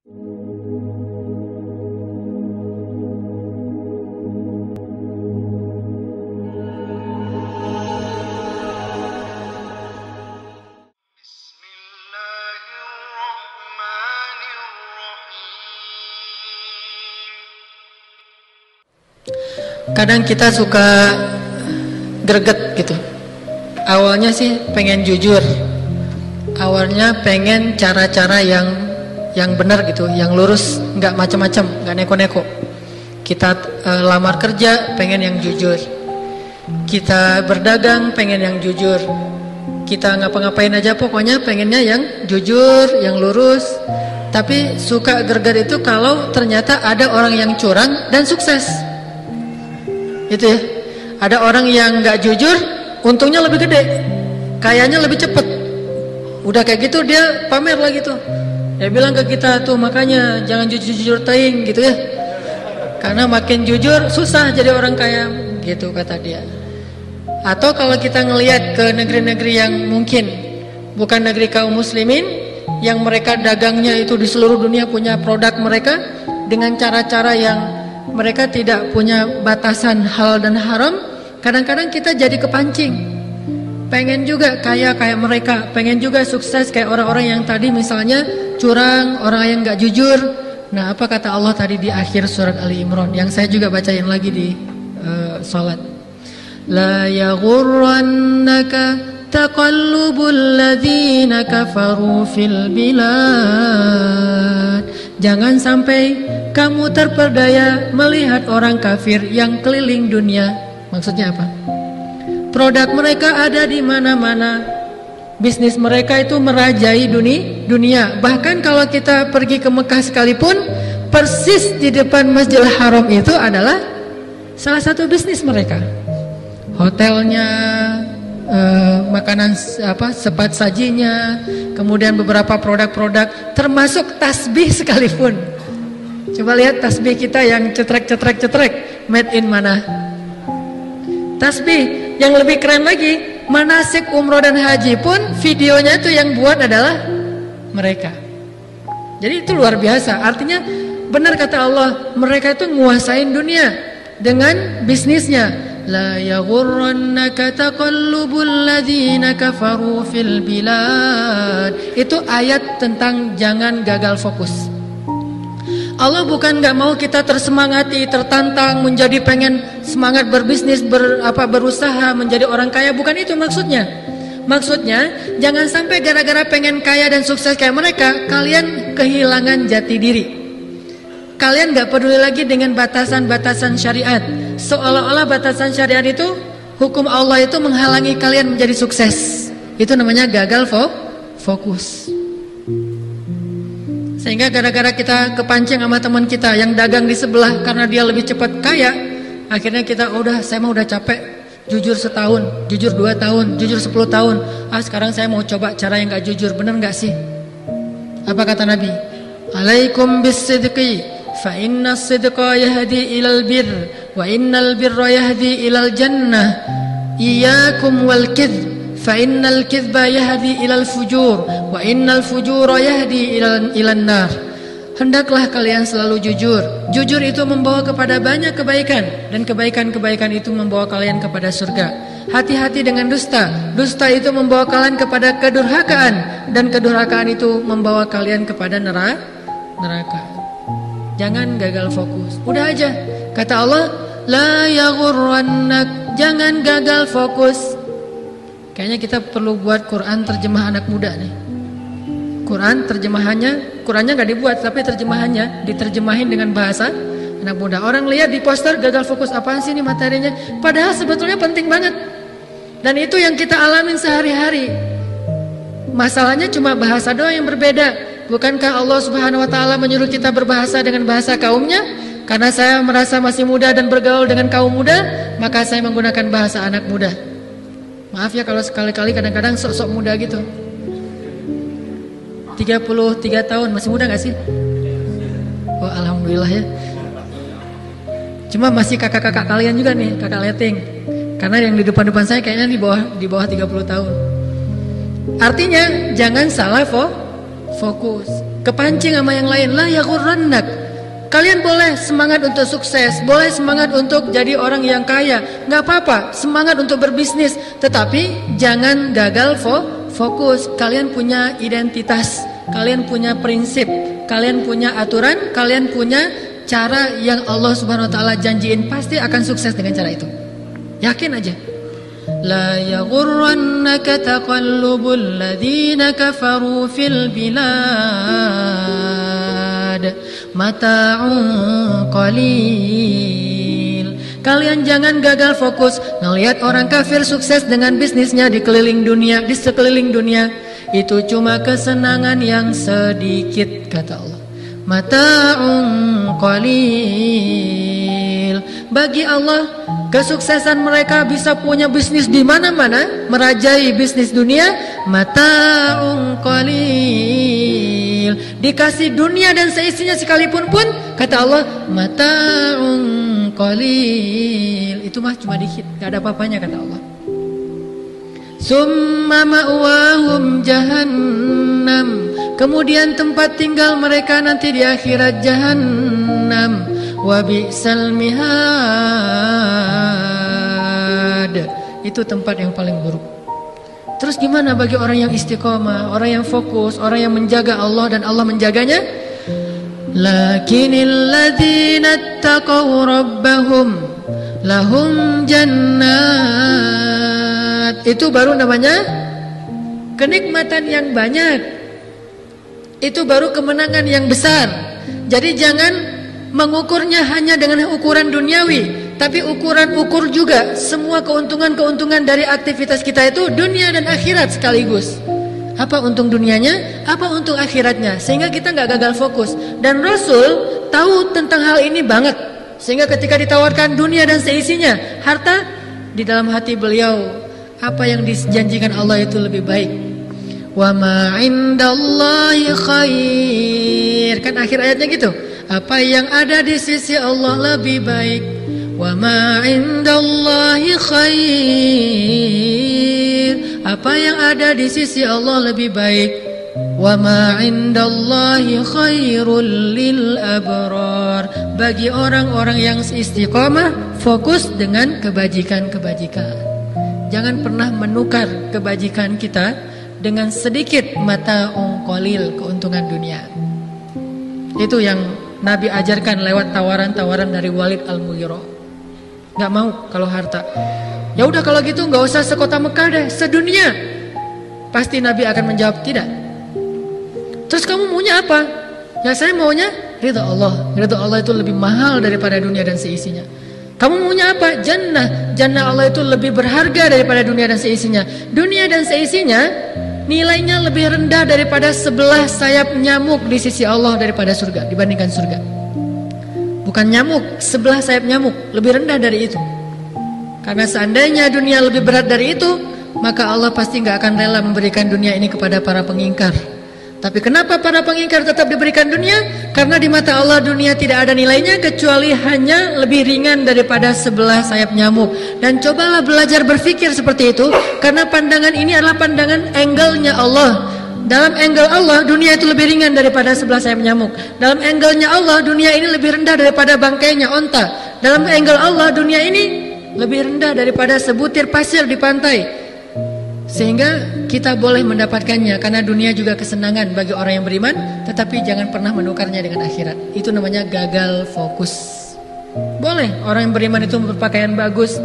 Kadang kita suka greget gitu. Awalnya sih pengen jujur, awalnya pengen cara-cara yang benar gitu, yang lurus, nggak macam-macam, nggak neko-neko. Kita lamar kerja pengen yang jujur, kita berdagang pengen yang jujur, kita ngapa-ngapain aja pokoknya pengennya yang jujur, yang lurus. Tapi suka greget itu kalau ternyata ada orang yang curang dan sukses. Itu ya, ada orang yang nggak jujur, untungnya lebih gede, kayaknya lebih cepet. Udah kayak gitu dia pamer lagi tuh. Dia bilang ke kita tuh, makanya jangan jujur-jujur teing gitu ya. Karena makin jujur susah jadi orang kaya gitu kata dia. Atau kalau kita ngelihat ke negeri-negeri yang mungkin bukan negeri kaum muslimin, yang mereka dagangnya itu di seluruh dunia punya produk mereka dengan cara-cara yang mereka tidak punya batasan halal dan haram. Kadang-kadang kita jadi kepancing, pengen juga kaya kayak mereka, pengen juga sukses kayak orang-orang yang tadi misalnya curang, orang yang gak jujur. Nah, apa kata Allah tadi di akhir surat Ali Imran yang saya juga bacain lagi di salat? La yaghurrannaka taqallubul ladzina kafaru fil bilad. Jangan sampai kamu terperdaya melihat orang kafir yang keliling dunia. Maksudnya apa? Produk mereka ada di mana-mana. Bisnis mereka itu merajai dunia. Bahkan kalau kita pergi ke Mekah sekalipun, persis di depan Masjidil Haram itu adalah salah satu bisnis mereka. Hotelnya, makanan sepat sajinya, kemudian beberapa produk-produk, termasuk tasbih sekalipun. Coba lihat tasbih kita yang cetrek, made in mana? Tasbih yang lebih keren lagi, manasik umroh dan haji pun videonya itu yang buat adalah mereka. Jadi itu luar biasa. Artinya benar kata Allah, mereka itu nguasain dunia dengan bisnisnya. La yaghurrannaka taqallubul ladzina kafaru fil bilad. Itu ayat tentang jangan gagal fokus. Allah bukan gak mau kita tersemangati, tertantang, menjadi pengen semangat berbisnis, berusaha menjadi orang kaya. Bukan itu maksudnya. Maksudnya jangan sampai gara-gara pengen kaya dan sukses kayak mereka, kalian kehilangan jati diri. Kalian gak peduli lagi dengan batasan-batasan syariat. Seolah-olah batasan syariat itu, hukum Allah itu menghalangi kalian menjadi sukses. Itu namanya gagal fokus. Sehingga gara-gara kita kepancing sama teman kita yang dagang di sebelah karena dia lebih cepat kaya, akhirnya kita saya udah capek, jujur setahun, jujur 2 tahun, jujur 10 tahun. Sekarang saya mau coba cara yang gak jujur. Bener gak sih? Apa kata Nabi? Alaikum bis-sidqi fa inna as-sidqa yahdi ilal bir wa innal birra yahdi ilal jannah. Iyyakum wal kidh fa innal kidhba yahdi ilal fujur wa innal fujura yahdi ilan nar. Hendaklah kalian selalu jujur. Jujur itu membawa kepada banyak kebaikan, dan kebaikan-kebaikan itu membawa kalian kepada surga. Hati-hati dengan dusta. Dusta itu membawa kalian kepada kedurhakaan, dan kedurhakaan itu membawa kalian kepada neraka. Jangan gagal fokus. Udah aja. Kata Allah, la yaghurrannak, jangan gagal fokus. Kayaknya kita perlu buat Quran terjemah anak muda nih. Qurannya nggak dibuat, tapi terjemahannya diterjemahin dengan bahasa anak muda. Orang lihat di poster gagal fokus, apaan sih ini materinya? Padahal sebetulnya penting banget. Dan itu yang kita alamin sehari-hari. Masalahnya cuma bahasa doang yang berbeda. Bukankah Allah Subhanahu wa taala menyuruh kita berbahasa dengan bahasa kaumnya? Karena saya merasa masih muda dan bergaul dengan kaum muda, maka saya menggunakan bahasa anak muda. Maaf ya kalau sekali-kali kadang-kadang sok-sok muda gitu. 33 tahun, masih muda gak sih? Oh alhamdulillah ya. Cuma masih kakak-kakak kalian juga nih, kakak leting. Karena yang di depan-depan saya kayaknya di bawah 30 tahun. Artinya jangan salah fokus. kepancing sama yang lain. La yaghurrannak. Kalian boleh semangat untuk sukses, boleh semangat untuk jadi orang yang kaya, nggak apa-apa, semangat untuk berbisnis, tetapi jangan gagal fokus. Kalian punya identitas, kalian punya prinsip, kalian punya aturan, kalian punya cara yang Allah Subhanahu wa taala janjiin, pasti akan sukses dengan cara itu. Yakin aja. La yaghurrannaka taqallubul ladzina kafaru fil bilad mata'un qalil. Kalian jangan gagal fokus ngelihat orang kafir sukses dengan bisnisnya di keliling dunia, di sekeliling dunia. Itu cuma kesenangan yang sedikit, kata Allah. Mata'un qalil. Bagi Allah, kesuksesan mereka bisa punya bisnis di mana-mana, merajai bisnis dunia. Mata'un qalil. Dikasih dunia dan seisinya sekalipun pun, kata Allah, mata'un qalil. Itu mah cuma dikit, gak ada apa-apanya, kata Allah. Summa ma'wahum jahannam. Kemudian tempat tinggal mereka nanti di akhirat jahannam. Wa bi'sal mihad. Itu tempat yang paling buruk. Terus gimana bagi orang yang istiqomah, orang yang fokus, orang yang menjaga Allah dan Allah menjaganya? Lakinil ladzina taqaw rabbahum lahum jannat. Itu baru namanya kenikmatan yang banyak. Itu baru kemenangan yang besar. Jadi jangan mengukurnya hanya dengan ukuran duniawi, tapi ukur juga semua keuntungan-keuntungan dari aktivitas kita itu dunia dan akhirat sekaligus. Apa untung dunianya, apa untung akhiratnya, sehingga kita nggak gagal fokus. Dan Rasul tahu tentang hal ini banget, sehingga ketika ditawarkan dunia dan seisinya, harta, di dalam hati beliau apa yang dijanjikan Allah itu lebih baik. Wa ma indallahi khair. Kan akhir ayatnya gitu. Apa yang ada di sisi Allah lebih baik. Wa ma indallahi khair. Apa yang ada di sisi Allah lebih baik. Wa ma indallahi khairul lil abrar. Bagi orang-orang yang istiqomah, fokus dengan kebajikan-kebajikan. Jangan pernah menukar kebajikan kita dengan sedikit mata'un qalil, keuntungan dunia. Itu yang Nabi ajarkan lewat tawaran-tawaran dari Walid Al-Mughirah. Gak mau kalau harta. Ya udah kalau gitu gak usah sekota Mekah deh, sedunia. Pasti Nabi akan menjawab tidak. Terus kamu maunya apa? Ya saya maunya ridha Allah. Ridha Allah itu lebih mahal daripada dunia dan seisinya. Kamu maunya apa? Jannah. Jannah Allah itu lebih berharga daripada dunia dan seisinya. Dunia dan seisinya nilainya lebih rendah daripada sebelah sayap nyamuk di sisi Allah daripada surga, dibandingkan surga. Bukan nyamuk, sebelah sayap nyamuk lebih rendah dari itu. Karena seandainya dunia lebih berat dari itu, maka Allah pasti gak akan rela memberikan dunia ini kepada para pengingkar. Tapi kenapa para pengingkar tetap diberikan dunia? Karena di mata Allah dunia tidak ada nilainya kecuali hanya lebih ringan daripada sebelah sayap nyamuk. Dan cobalah belajar berpikir seperti itu, karena pandangan ini adalah pandangan angle-nya Allah. Dalam angle Allah dunia itu lebih ringan daripada sebelah sayap nyamuk. Dalam angle-nya Allah dunia ini lebih rendah daripada bangkainya onta. Dalam angle Allah dunia ini lebih rendah daripada sebutir pasir di pantai. Sehingga kita boleh mendapatkannya, karena dunia juga kesenangan bagi orang yang beriman, tetapi jangan pernah menukarnya dengan akhirat. Itu namanya gagal fokus. Boleh orang yang beriman itu berpakaian bagus,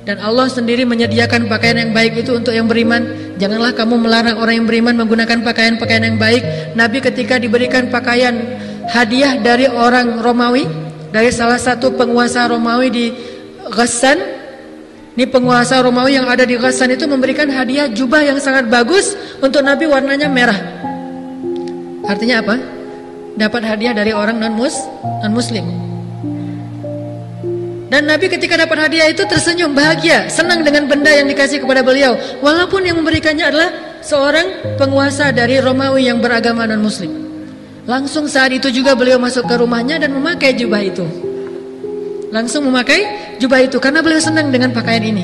dan Allah sendiri menyediakan pakaian yang baik itu untuk yang beriman. Janganlah kamu melarang orang yang beriman menggunakan pakaian-pakaian yang baik. Nabi ketika diberikan pakaian hadiah dari orang Romawi, dari salah satu penguasa Romawi di Ghassan. Ini penguasa Romawi yang ada di Ghassan itu memberikan hadiah jubah yang sangat bagus untuk Nabi, warnanya merah. Artinya apa? Dapat hadiah dari orang non-muslim. Dan Nabi ketika dapat hadiah itu tersenyum, bahagia, senang dengan benda yang dikasih kepada beliau, walaupun yang memberikannya adalah seorang penguasa dari Romawi yang beragama non-muslim. Langsung saat itu juga beliau masuk ke rumahnya dan memakai jubah itu. Langsung memakai jubah itu karena beliau senang dengan pakaian ini.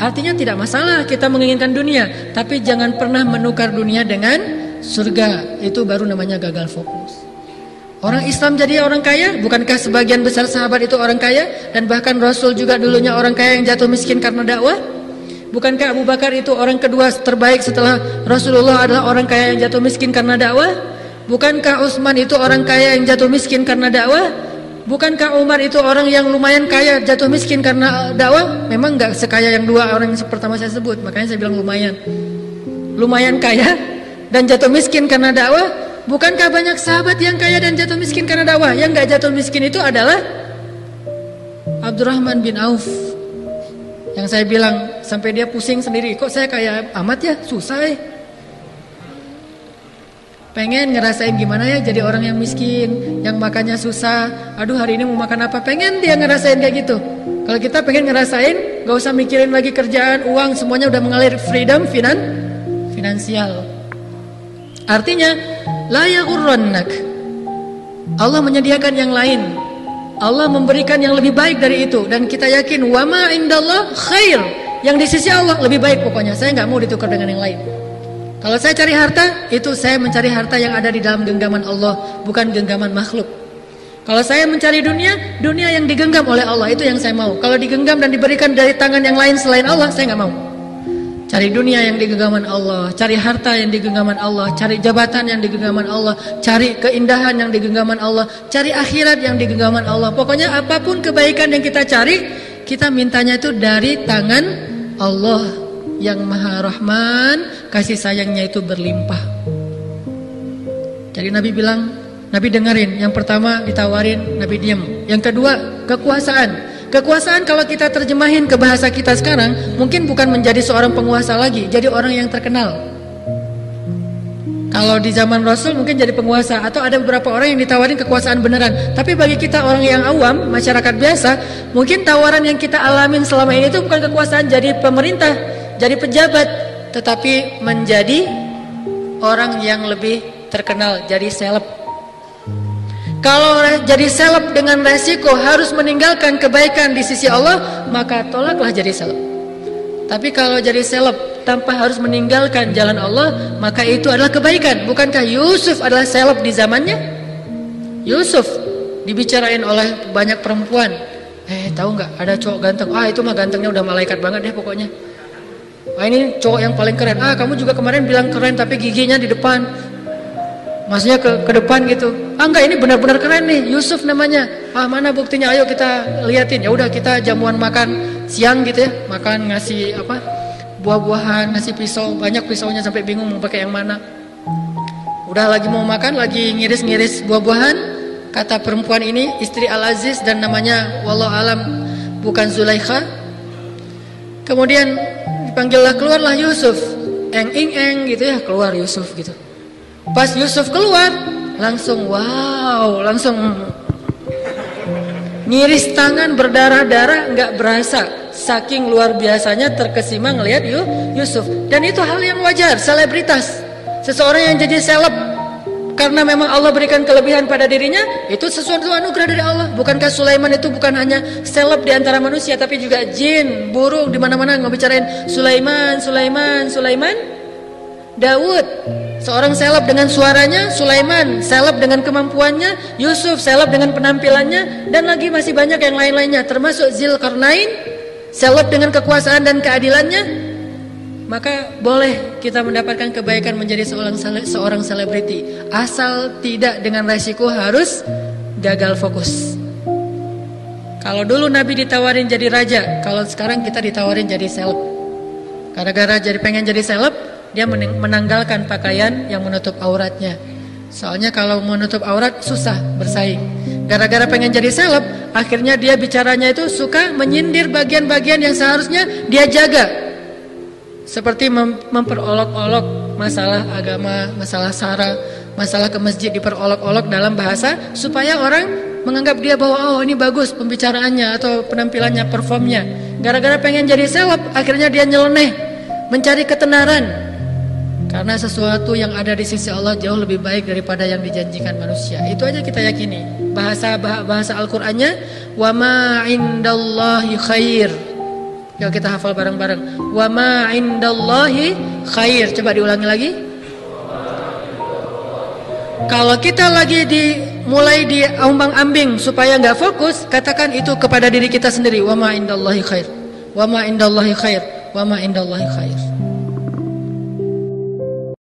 Artinya tidak masalah kita menginginkan dunia, tapi jangan pernah menukar dunia dengan surga, itu baru namanya gagal fokus. Orang Islam jadi orang kaya, bukankah sebagian besar sahabat itu orang kaya? Dan bahkan Rasul juga dulunya orang kaya yang jatuh miskin karena dakwah. Bukankah Abu Bakar itu orang kedua terbaik setelah Rasulullah adalah orang kaya yang jatuh miskin karena dakwah? Bukankah Utsman itu orang kaya yang jatuh miskin karena dakwah? Bukankah Umar itu orang yang lumayan kaya jatuh miskin karena dakwah? Memang enggak sekaya yang dua orang yang pertama saya sebut, makanya saya bilang lumayan. Lumayan kaya dan jatuh miskin karena dakwah. Bukankah banyak sahabat yang kaya dan jatuh miskin karena dakwah? Yang enggak jatuh miskin itu adalah Abdurrahman bin Auf. Yang saya bilang sampai dia pusing sendiri, kok saya kaya amat ya, susah pengen ngerasain gimana ya jadi orang yang miskin, yang makannya susah. Aduh hari ini mau makan apa, pengen dia ngerasain kayak gitu. Kalau kita pengen ngerasain, gak usah mikirin lagi kerjaan, uang, semuanya udah mengalir, freedom finansial. Artinya la yaghurrannak, Allah menyediakan yang lain, Allah memberikan yang lebih baik dari itu. Dan kita yakin wa ma indallah khair, yang di sisi Allah lebih baik. Pokoknya saya gak mau ditukar dengan yang lain. Kalau saya cari harta, itu saya mencari harta yang ada di dalam genggaman Allah, bukan genggaman makhluk. Kalau saya mencari dunia, dunia yang digenggam oleh Allah, itu yang saya mau. Kalau digenggam dan diberikan dari tangan yang lain selain Allah, saya nggak mau. Cari dunia yang digenggaman Allah, cari harta yang digenggaman Allah, cari jabatan yang digenggaman Allah, cari keindahan yang digenggaman Allah, cari akhirat yang digenggaman Allah. Pokoknya apapun kebaikan yang kita cari, kita mintanya itu dari tangan Allah yang Maha Rahman, kasih sayangnya itu berlimpah. Jadi Nabi bilang, Nabi dengerin. Yang pertama ditawarin, Nabi diam. Yang kedua, kekuasaan. Kekuasaan kalau kita terjemahin ke bahasa kita sekarang, mungkin bukan menjadi seorang penguasa lagi, jadi orang yang terkenal. Kalau di zaman Rasul mungkin jadi penguasa, atau ada beberapa orang yang ditawarin kekuasaan beneran. Tapi bagi kita orang yang awam, masyarakat biasa, mungkin tawaran yang kita alamin selama ini itu bukan kekuasaan jadi pemerintah, jadi pejabat, tetapi menjadi orang yang lebih terkenal, jadi seleb. Kalau jadi seleb dengan resiko harus meninggalkan kebaikan di sisi Allah, maka tolaklah jadi seleb. Tapi kalau jadi seleb tanpa harus meninggalkan jalan Allah, maka itu adalah kebaikan. Bukankah Yusuf adalah seleb di zamannya? Yusuf dibicarain oleh banyak perempuan. Tahu nggak? Ada cowok ganteng. Itu mah gantengnya udah malaikat banget deh pokoknya. Ini cowok yang paling keren. Kamu juga kemarin bilang keren tapi giginya di depan. Maksudnya ke depan gitu. Enggak, ini benar-benar keren nih, Yusuf namanya. Mana buktinya? Ayo kita liatin. Ya udah kita jamuan makan siang gitu ya. Makan ngasih apa? Buah-buahan, ngasih pisau, banyak pisaunya sampai bingung mau pakai yang mana. Udah lagi mau makan, lagi ngiris-ngiris buah-buahan. Kata perempuan ini istri Al-Aziz dan namanya wallahu alam bukan Zulaikha. Kemudian dipanggillah, keluarlah Yusuf. Eng gitu ya, keluar Yusuf gitu. Pas Yusuf keluar, langsung langsung ngiris tangan berdarah-darah, nggak berasa. Saking luar biasanya terkesima ngelihat Yusuf. Dan itu hal yang wajar, selebritas. Seseorang yang jadi seleb karena memang Allah berikan kelebihan pada dirinya, itu sesuatu anugerah dari Allah. Bukankah Sulaiman itu bukan hanya seleb di antara manusia, tapi juga jin, burung, di mana-mana ngebicarain Sulaiman. Daud, seorang seleb dengan suaranya. Sulaiman, seleb dengan kemampuannya. Yusuf, seleb dengan penampilannya. Dan lagi masih banyak yang lain-lainnya, termasuk Zulkarnain, seleb dengan kekuasaan dan keadilannya. Maka boleh kita mendapatkan kebaikan menjadi seorang selebriti, asal tidak dengan resiko harus gagal fokus. Kalau dulu Nabi ditawarin jadi raja, kalau sekarang kita ditawarin jadi seleb. Gara-gara pengen jadi seleb, dia menanggalkan pakaian yang menutup auratnya. Soalnya kalau menutup aurat susah bersaing. Gara-gara pengen jadi seleb, akhirnya dia bicaranya itu suka menyindir bagian-bagian yang seharusnya dia jaga. Seperti memperolok-olok masalah agama, masalah sara, masalah ke masjid diperolok-olok dalam bahasa supaya orang menganggap dia bahwa ini bagus pembicaraannya atau penampilannya, performnya. Gara-gara pengen jadi seleb, akhirnya dia nyeleneh, mencari ketenaran. Karena sesuatu yang ada di sisi Allah jauh lebih baik daripada yang dijanjikan manusia. Itu aja kita yakini. Bahasa Al-Qur'annya wa ma indallahi khair. Yuk kita hafal bareng-bareng. Wa ma indallahi khair. Coba diulangi lagi. Kalau kita lagi mulai di ombang-ambing supaya nggak fokus, katakan itu kepada diri kita sendiri. Wa ma indallahi khair. Wa ma indallahi khair. Wa ma indallahi khair.